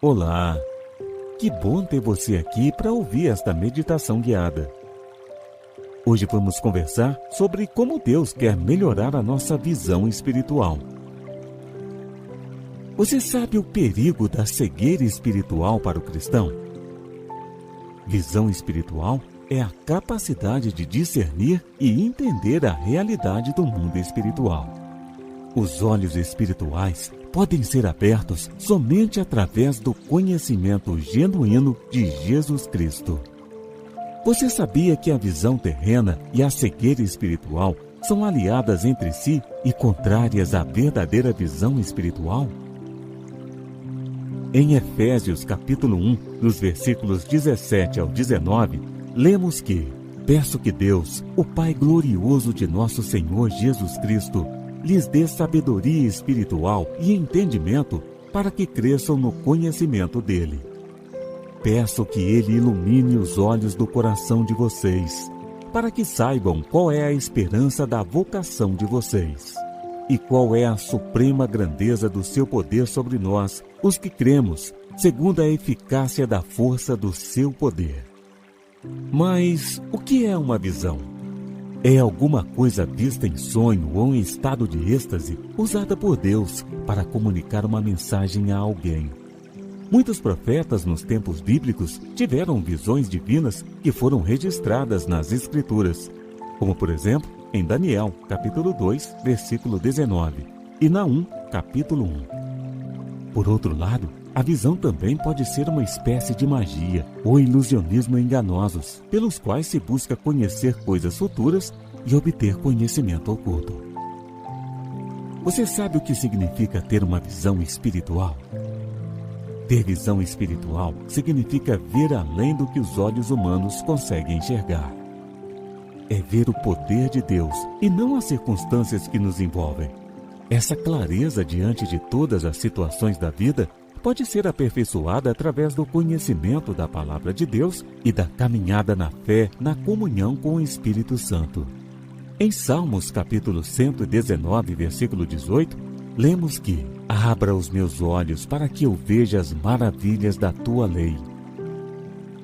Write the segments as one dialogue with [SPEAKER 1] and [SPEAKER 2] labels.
[SPEAKER 1] Olá! Que bom ter você aqui para ouvir esta meditação guiada. Hoje vamos conversar sobre como Deus quer melhorar a nossa visão espiritual. Você sabe o perigo da cegueira espiritual para o cristão? Visão espiritual é a capacidade de discernir e entender a realidade do mundo espiritual. Os olhos espirituais podem ser abertos somente através do conhecimento genuíno de Jesus Cristo. Você sabia que a visão terrena e a cegueira espiritual são aliadas entre si e contrárias à verdadeira visão espiritual? Em Efésios capítulo 1, nos versículos 17 ao 19, lemos que: "Peço que Deus, o Pai glorioso de nosso Senhor Jesus Cristo, lhes dê sabedoria espiritual e entendimento para que cresçam no conhecimento dele. Peço que ele ilumine os olhos do coração de vocês, para que saibam qual é a esperança da vocação de vocês, e qual é a suprema grandeza do seu poder sobre nós, os que cremos, segundo a eficácia da força do seu poder." Mas o que é uma visão? É alguma coisa vista em sonho ou em estado de êxtase, usada por Deus para comunicar uma mensagem a alguém. Muitos profetas nos tempos bíblicos tiveram visões divinas que foram registradas nas Escrituras, como por exemplo em Daniel, capítulo 2, versículo 19, e Naum, capítulo 1. Por outro lado, a visão também pode ser uma espécie de magia ou ilusionismo enganosos, pelos quais se busca conhecer coisas futuras e obter conhecimento oculto. Você sabe o que significa ter uma visão espiritual? Ter visão espiritual significa ver além do que os olhos humanos conseguem enxergar. É ver o poder de Deus e não as circunstâncias que nos envolvem. Essa clareza diante de todas as situações da vida pode ser aperfeiçoada através do conhecimento da Palavra de Deus e da caminhada na fé, na comunhão com o Espírito Santo. Em Salmos capítulo 119, versículo 18, lemos que: "Abra os meus olhos para que eu veja as maravilhas da tua lei."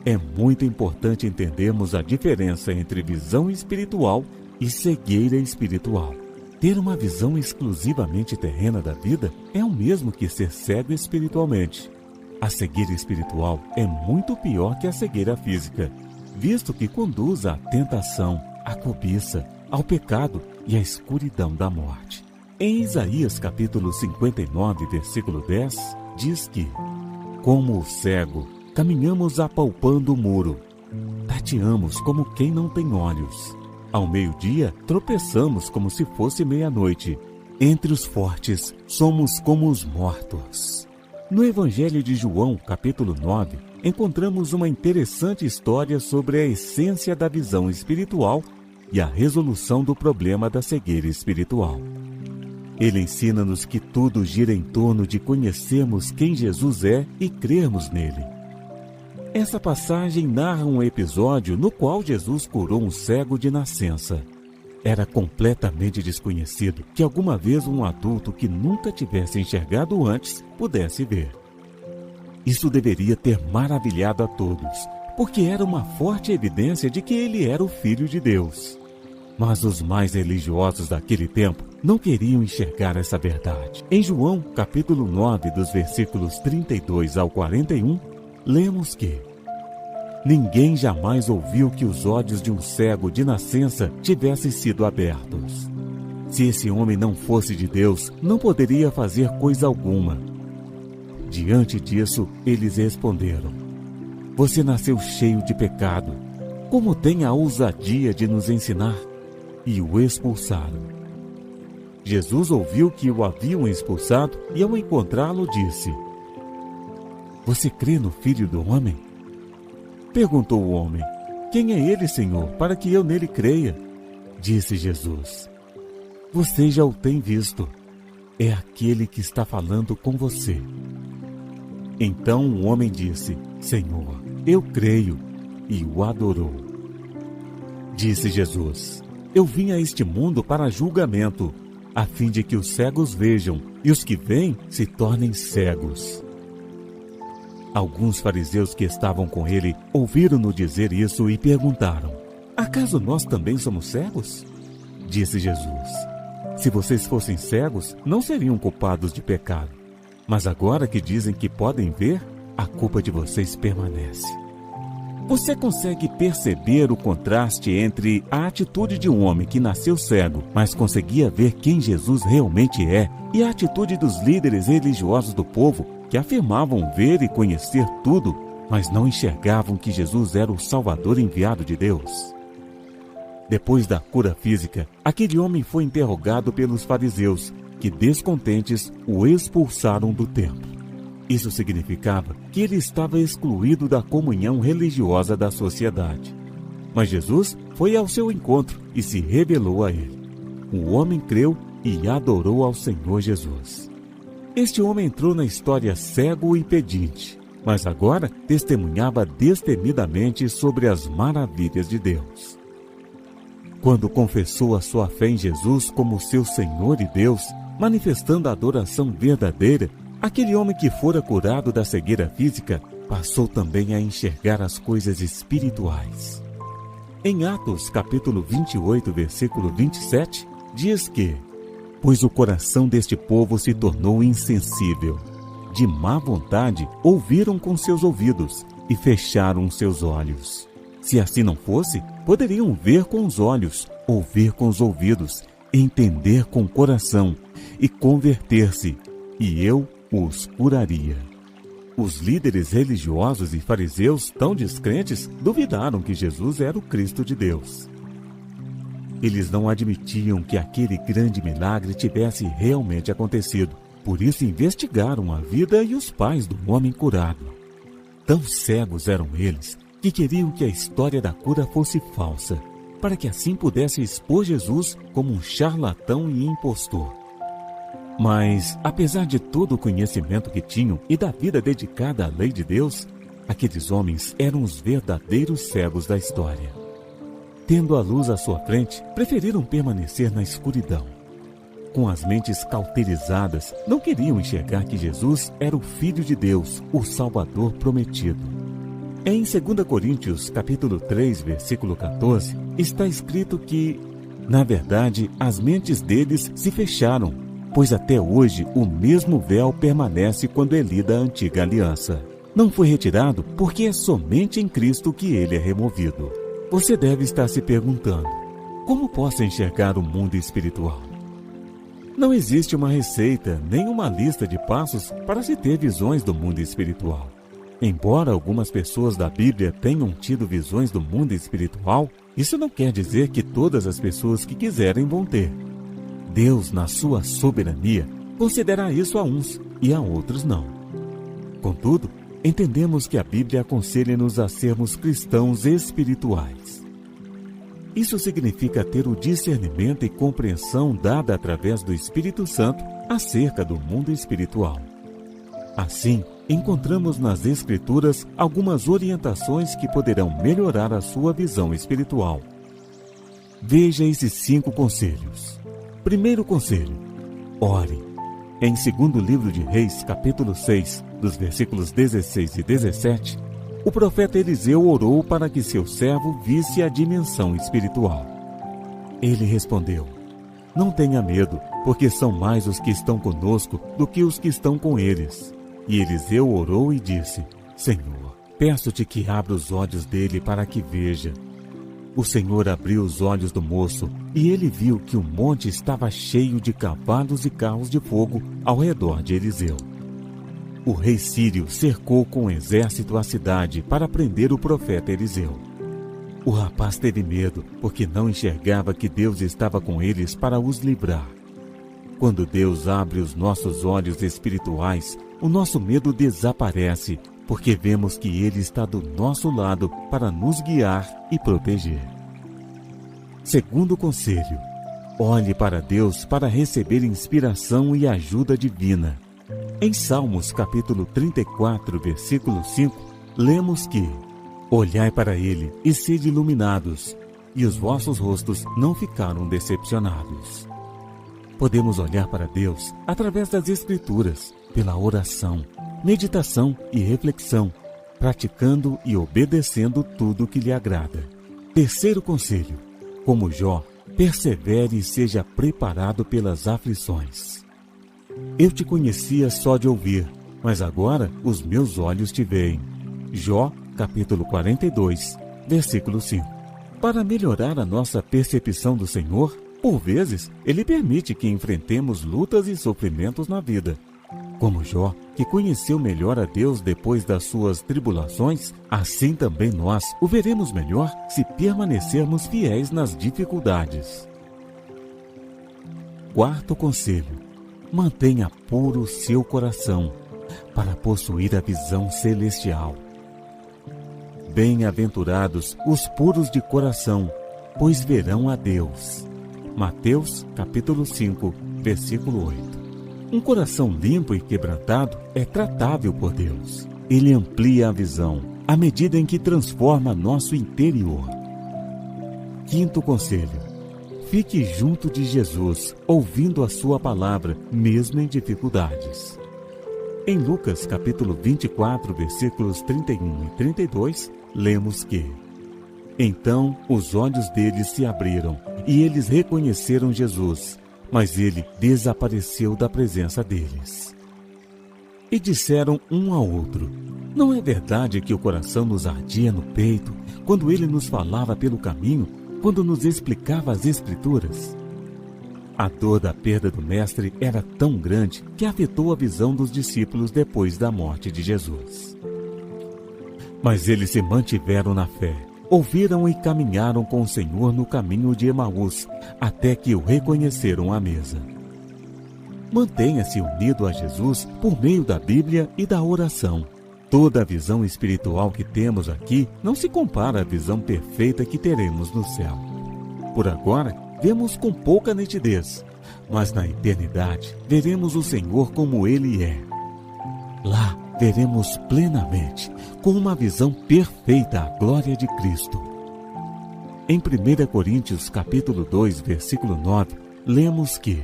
[SPEAKER 1] É muito importante entendermos a diferença entre visão espiritual e cegueira espiritual. Ter uma visão exclusivamente terrena da vida é o mesmo que ser cego espiritualmente. A cegueira espiritual é muito pior que a cegueira física, visto que conduz à tentação, à cobiça, ao pecado e à escuridão da morte. Em Isaías capítulo 59, versículo 10, diz que: "Como o cego, caminhamos apalpando o muro, tateamos como quem não tem olhos. Ao meio-dia, tropeçamos como se fosse meia-noite. Entre os fortes, somos como os mortos." No Evangelho de João, capítulo 9, encontramos uma interessante história sobre a essência da visão espiritual e a resolução do problema da cegueira espiritual. Ele ensina-nos que tudo gira em torno de conhecermos quem Jesus é e crermos nele. Essa passagem narra um episódio no qual Jesus curou um cego de nascença. Era completamente desconhecido que alguma vez um adulto que nunca tivesse enxergado antes pudesse ver. Isso deveria ter maravilhado a todos, porque era uma forte evidência de que ele era o Filho de Deus. Mas os mais religiosos daquele tempo não queriam enxergar essa verdade. Em João, capítulo 9, dos versículos 32 ao 41, lemos que: "Ninguém jamais ouviu que os olhos de um cego de nascença tivessem sido abertos. Se esse homem não fosse de Deus, não poderia fazer coisa alguma." Diante disso, eles responderam: "Você nasceu cheio de pecado. Como tem a ousadia de nos ensinar?" E o expulsaram. Jesus ouviu que o haviam expulsado e, ao encontrá-lo, disse: "Você crê no Filho do Homem?" Perguntou o homem: "Quem é ele, Senhor, para que eu nele creia?" Disse Jesus: "Você já o tem visto. É aquele que está falando com você." Então o homem disse: "Senhor, eu creio," e o adorou. Disse Jesus: "Eu vim a este mundo para julgamento, a fim de que os cegos vejam e os que veem se tornem cegos." Alguns fariseus que estavam com ele ouviram-no dizer isso e perguntaram: acaso nós também somos cegos? Disse Jesus: se vocês fossem cegos, não seriam culpados de pecado. Mas agora que dizem que podem ver, a culpa de vocês permanece. Você consegue perceber o contraste entre a atitude de um homem que nasceu cego, mas conseguia ver quem Jesus realmente é, e a atitude dos líderes religiosos do povo, que afirmavam ver e conhecer tudo, mas não enxergavam que Jesus era o Salvador enviado de Deus? Depois da cura física, aquele homem foi interrogado pelos fariseus, que, descontentes, o expulsaram do templo. Isso significava que ele estava excluído da comunhão religiosa da sociedade. Mas Jesus foi ao seu encontro e se revelou a ele. O homem creu e adorou ao Senhor Jesus. Este homem entrou na história cego e pedinte, mas agora testemunhava destemidamente sobre as maravilhas de Deus. Quando confessou a sua fé em Jesus como seu Senhor e Deus, manifestando a adoração verdadeira, aquele homem que fora curado da cegueira física passou também a enxergar as coisas espirituais. Em Atos, capítulo 28, versículo 27, diz que: pois o coração deste povo se tornou insensível. De má vontade ouviram com seus ouvidos e fecharam seus olhos. Se assim não fosse, poderiam ver com os olhos, ouvir com os ouvidos, entender com o coração e converter-se, e eu os curaria. Os líderes religiosos e fariseus, tão descrentes, duvidaram que Jesus era o Cristo de Deus. Eles não admitiam que aquele grande milagre tivesse realmente acontecido. Por isso investigaram a vida e os pais do homem curado. Tão cegos eram eles que queriam que a história da cura fosse falsa, para que assim pudesse expor Jesus como um charlatão e impostor. Mas, apesar de todo o conhecimento que tinham e da vida dedicada à lei de Deus, aqueles homens eram os verdadeiros cegos da história. Tendo a luz à sua frente, preferiram permanecer na escuridão. Com as mentes cauterizadas, não queriam enxergar que Jesus era o Filho de Deus, o Salvador prometido. Em 2 Coríntios, capítulo 3, versículo 14, está escrito que, na verdade, as mentes deles se fecharam, pois até hoje o mesmo véu permanece quando é lida a antiga aliança. Não foi retirado porque é somente em Cristo que ele é removido. Você deve estar se perguntando: como posso enxergar o mundo espiritual? Não existe uma receita, nem uma lista de passos para se ter visões do mundo espiritual. Embora algumas pessoas da Bíblia tenham tido visões do mundo espiritual, isso não quer dizer que todas as pessoas que quiserem vão ter. Deus, na sua soberania, concederá isso a uns e a outros não. Contudo, entendemos que a Bíblia aconselha-nos a sermos cristãos espirituais. Isso significa ter o discernimento e compreensão dada através do Espírito Santo acerca do mundo espiritual. Assim, encontramos nas Escrituras algumas orientações que poderão melhorar a sua visão espiritual. Veja esses 5 conselhos. Primeiro conselho: ore. Em 2º livro de Reis, capítulo 6, dos versículos 16 e 17, o profeta Eliseu orou para que seu servo visse a dimensão espiritual. Ele respondeu: não tenha medo, porque são mais os que estão conosco do que os que estão com eles. E Eliseu orou e disse: Senhor, peço-te que abra os olhos dele para que veja. O Senhor abriu os olhos do moço, e ele viu que o monte estava cheio de cavalos e carros de fogo ao redor de Eliseu. O rei sírio cercou com um exército a cidade para prender o profeta Eliseu. O rapaz teve medo, porque não enxergava que Deus estava com eles para os livrar. Quando Deus abre os nossos olhos espirituais, o nosso medo desaparece, porque vemos que Ele está do nosso lado para nos guiar e proteger. Segundo conselho: olhe para Deus para receber inspiração e ajuda divina. Em Salmos capítulo 34, versículo 5, lemos que: olhai para Ele e sede iluminados, e os vossos rostos não ficaram decepcionados. Podemos olhar para Deus através das Escrituras, pela oração, meditação e reflexão, praticando e obedecendo tudo que lhe agrada. Terceiro conselho: como Jó, persevere e seja preparado pelas aflições. Eu te conhecia só de ouvir, mas agora os meus olhos te veem. Jó, capítulo 42, versículo 5. Para melhorar a nossa percepção do Senhor, por vezes, Ele permite que enfrentemos lutas e sofrimentos na vida. Como Jó, que conheceu melhor a Deus depois das suas tribulações, assim também nós o veremos melhor se permanecermos fiéis nas dificuldades. Quarto conselho: mantenha puro seu coração, para possuir a visão celestial. Bem-aventurados os puros de coração, pois verão a Deus. Mateus, capítulo 5, versículo 8. Um coração limpo e quebrantado é tratável por Deus. Ele amplia a visão, à medida em que transforma nosso interior. Quinto conselho: fique junto de Jesus, ouvindo a sua palavra, mesmo em dificuldades. Em Lucas, capítulo 24, versículos 31 e 32, lemos que: então os olhos deles se abriram, e eles reconheceram Jesus, mas ele desapareceu da presença deles. E disseram um ao outro: não é verdade que o coração nos ardia no peito, quando ele nos falava pelo caminho, quando nos explicava as Escrituras? A dor da perda do Mestre era tão grande que afetou a visão dos discípulos depois da morte de Jesus. Mas eles se mantiveram na fé, ouviram e caminharam com o Senhor no caminho de Emaús, até que o reconheceram à mesa. Mantenha-se unido a Jesus por meio da Bíblia e da oração. Toda a visão espiritual que temos aqui não se compara à visão perfeita que teremos no céu. Por agora, vemos com pouca nitidez, mas na eternidade veremos o Senhor como Ele é. Lá veremos plenamente, com uma visão perfeita, a glória de Cristo. Em 1 Coríntios capítulo 2, versículo 9, lemos que: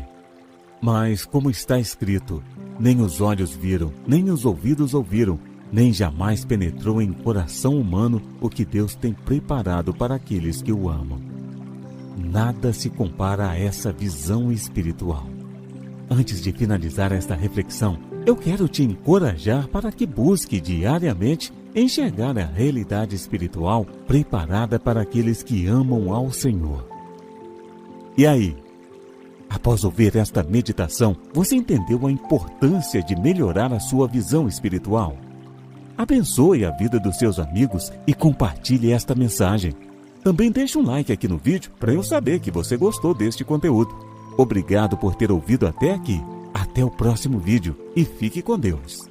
[SPEAKER 1] mas como está escrito, nem os olhos viram, nem os ouvidos ouviram, nem jamais penetrou em coração humano o que Deus tem preparado para aqueles que o amam. Nada se compara a essa visão espiritual. Antes de finalizar esta reflexão, eu quero te encorajar para que busque diariamente enxergar a realidade espiritual preparada para aqueles que amam ao Senhor. E aí? Após ouvir esta meditação, você entendeu a importância de melhorar a sua visão espiritual? Abençoe a vida dos seus amigos e compartilhe esta mensagem. Também deixe um like aqui no vídeo para eu saber que você gostou deste conteúdo. Obrigado por ter ouvido até aqui. Até o próximo vídeo e fique com Deus.